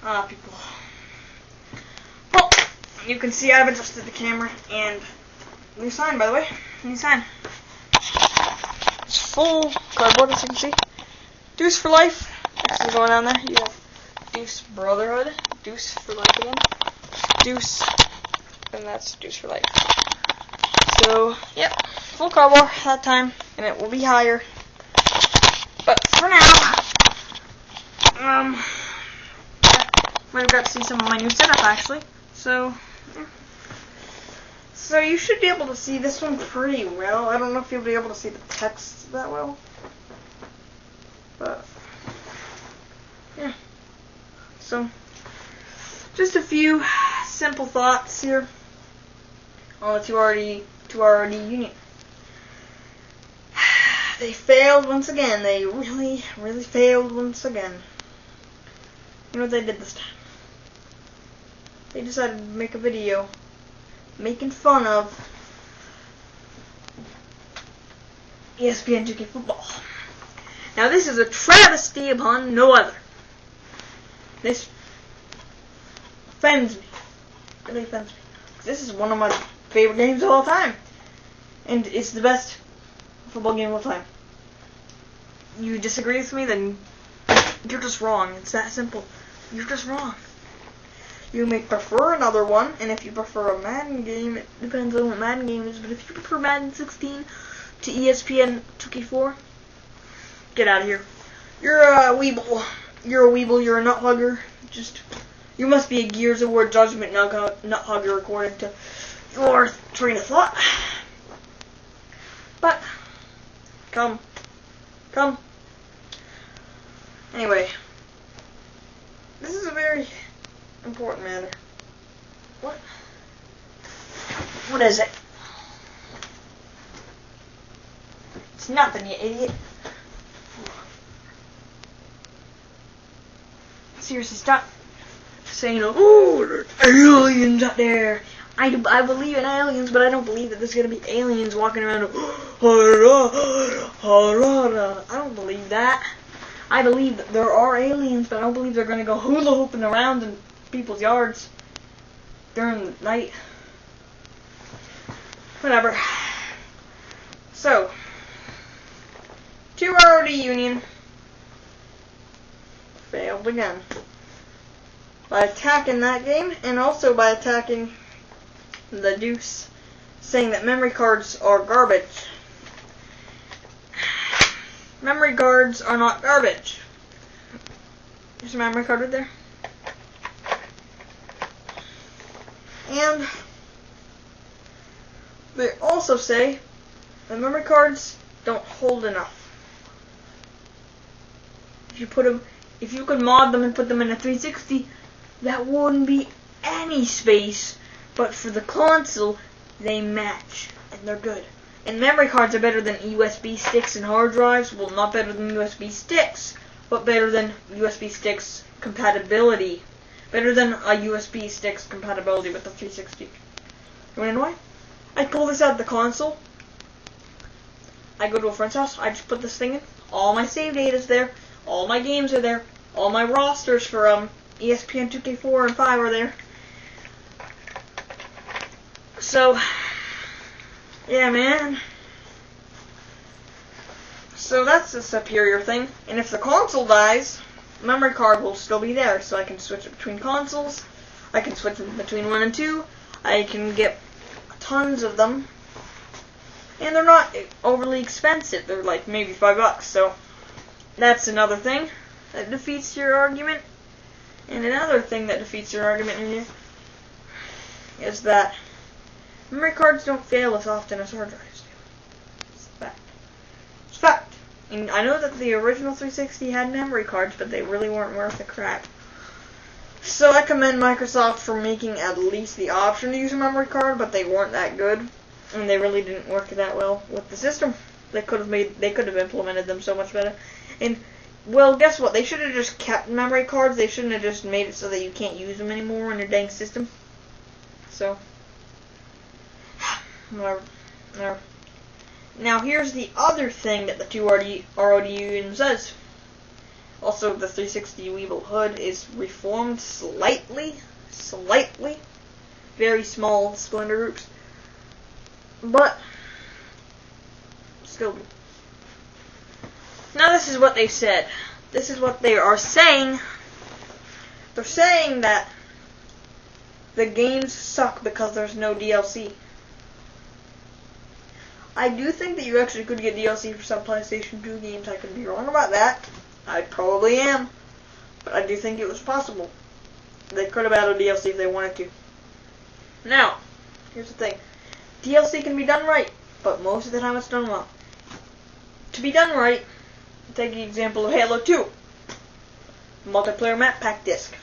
People. Well, you can see I've adjusted the camera, and new sign, by the way. New sign. It's full cardboard, as you can see. Deuce for life. Actually, going down there, you have Deuce Brotherhood. Deuce for life again. Deuce. And that's Deuce for life. So, yep. Full cardboard that time, and it will be higher. But for now, we've got to see some of my new setup, actually. So, yeah. So you should be able to see this one pretty well. I don't know if you'll be able to see the text that well. But, yeah. So, just a few simple thoughts here on the 2RD Union. They failed once again. They really, really failed once again. You know what they did this time? They decided to make a video making fun of ESPN 2K Football. Now this is a travesty upon no other. This offends me. Really offends me. This is one of my favorite games of all time. And it's the best football game of all time. You disagree with me, then you're just wrong. It's that simple. You're just wrong. You may prefer another one, and if you prefer a Madden game, it depends on what Madden game is, but if you prefer Madden 16 to ESPN 2K4, get out of here. You're a weeble. You're a weeble. You're a nuthugger. You must be a Gears of War Judgment nuthugger according to your train of thought. But, come. Anyway, this is a very important matter. What is it? It's nothing, you idiot. Seriously, stop saying, oh, there's aliens out there. I believe in aliens, but I don't believe that there's going to be aliens walking around. I don't believe that. I believe that there are aliens, but I don't believe they're going to go hula hooping around in people's yards during the night. Whatever. So, 2RD Union failed again by attacking that game, and also by attacking the Deuce, saying that memory cards are garbage. Memory cards are not garbage. There's a memory card right there. And they also say that memory cards don't hold enough. If you could mod them and put them in a 360, that wouldn't be any space. But for the console, they match, and they're good. And memory cards are better than USB sticks and hard drives. Well, not better than USB sticks, but better than USB sticks compatibility. Better than a USB sticks compatibility with the 360. You wanna know why? I pull this out of the console. I go to a friend's house. I just put this thing in. All my save data's there. All my games are there. All my rosters for ESPN 2K4 and 5 are there. So, yeah, man. So that's a superior thing. And if the console dies, memory card will still be there. So I can switch it between consoles. I can switch between 1 and 2. I can get tons of them. And they're not overly expensive. They're like maybe $5. So that's another thing that defeats your argument. And another thing that defeats your argument in here is that memory cards don't fail as often as hard drives do. It's a fact. It's a fact. And I know that the original 360 had memory cards, but they really weren't worth the crap. So I commend Microsoft for making at least the option to use a memory card, but they weren't that good, and they really didn't work that well with the system. They could have implemented them so much better. And well, guess what? They should have just kept memory cards. They shouldn't have just made it so that you can't use them anymore in your dang system. So, whatever. Now here's the other thing that the 2RD Union says. Also, the 360 Weevil hood is reformed slightly. Very small splinter groups. But, still. Now this is what they said. This is what they are saying. They're saying that the games suck because there's no DLC. I do think that you actually could get DLC for some PlayStation 2 games. I could be wrong about that. I probably am. But I do think it was possible. They could have added DLC if they wanted to. Now, here's the thing. DLC can be done right, but most of the time it's done well. To be done right, take the example of Halo 2. Multiplayer map pack disc.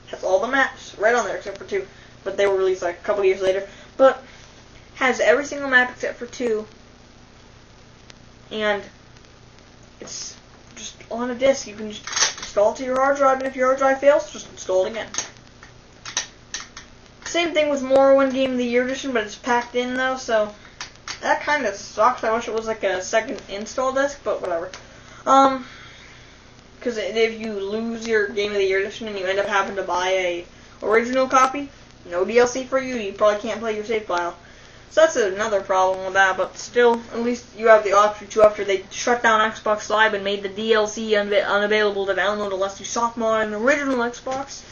Has all the maps right on there except for 2. But they were released like a couple years later. But has every single map except for 2. And it's just on a disc. You can just install it to your hard drive, and if your hard drive fails, just install it again. Same thing with Morrowind Game of the Year Edition, but it's packed in though, so that kind of sucks. I wish it was like a second install disc, but whatever. Because if you lose your Game of the Year Edition and you end up having to buy a original copy, no DLC for you, you probably can't play your save file. So that's another problem with that, but still, at least you have the option to, after they shut down Xbox Live and made the DLC unavailable to download unless you softmod an original Xbox.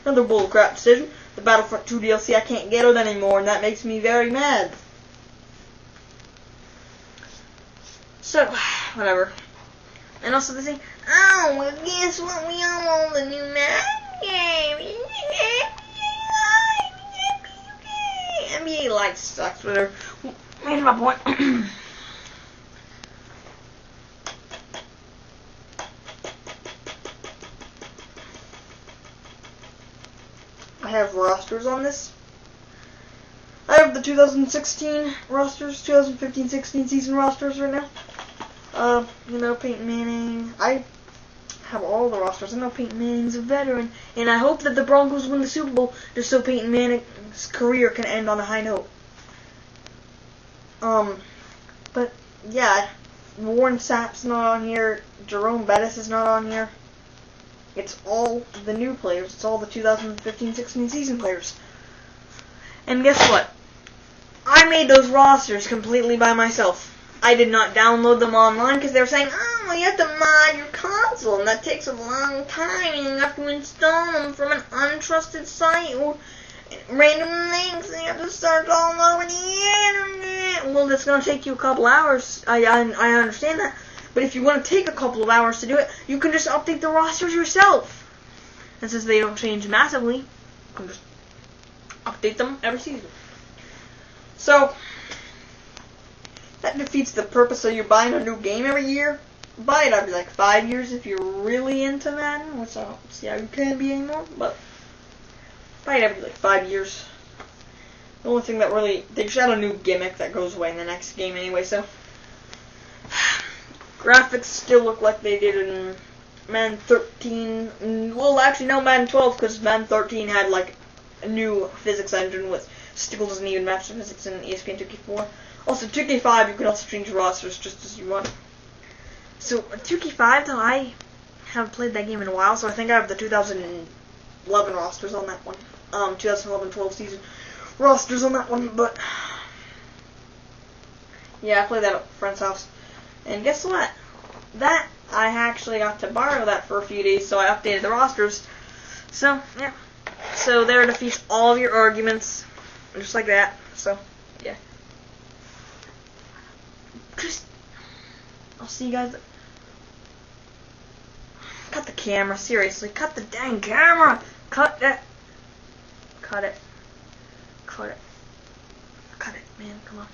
Another bullcrap decision. The Battlefront 2 DLC, I can't get it anymore, and that makes me very mad. So, whatever. And also they say, oh, well, guess what? We all want the new Madden game. NBA Light sucks, whatever. Made my point. I have rosters on this. I have the 2016 rosters, 2015-16 season rosters right now. You know, Peyton Manning. I have all the rosters. I know Peyton Manning's a veteran, and I hope that the Broncos win the Super Bowl just so Peyton Manning's career can end on a high note. But yeah, Warren Sapp's not on here. Jerome Bettis is not on here. It's all the new players. It's all the 2015-16 season players. And guess what? I made those rosters completely by myself. I did not download them online because they were saying, oh, you have to mod your console, and that takes a long time, and you have to install them from an untrusted site or random links, and you have to start all over the internet. Well, that's going to take you a couple hours. I understand that. But if you want to take a couple of hours to do it, you can just update the rosters yourself. And since they don't change massively, you can just update them every season. So, that defeats the purpose of you buying a new game every year. Buy it every like 5 years if you're really into Madden, which I don't see how you can be anymore, but buy it every like 5 years. The only thing that really, they just add a new gimmick that goes away in the next game anyway, so. Graphics still look like they did in Madden 13. Well, actually, no, Madden 12, because Madden 13 had like a new physics engine with still doesn't even match the physics in ESPN 2K4. Also, 2K5, you can also change rosters just as you want. So, 2K5, though, I haven't played that game in a while, so I think I have the 2011 rosters on that one. 2011-12 season rosters on that one, but yeah, I played that at a friend's house. And guess what? That, I actually got to borrow that for a few days, so I updated the rosters. So, yeah. So, there defeats all of your arguments, just like that. So, yeah. I'll see you guys. Cut the camera, seriously. Cut the dang camera! Cut that. Cut it. Cut it. Cut it, man. Come on.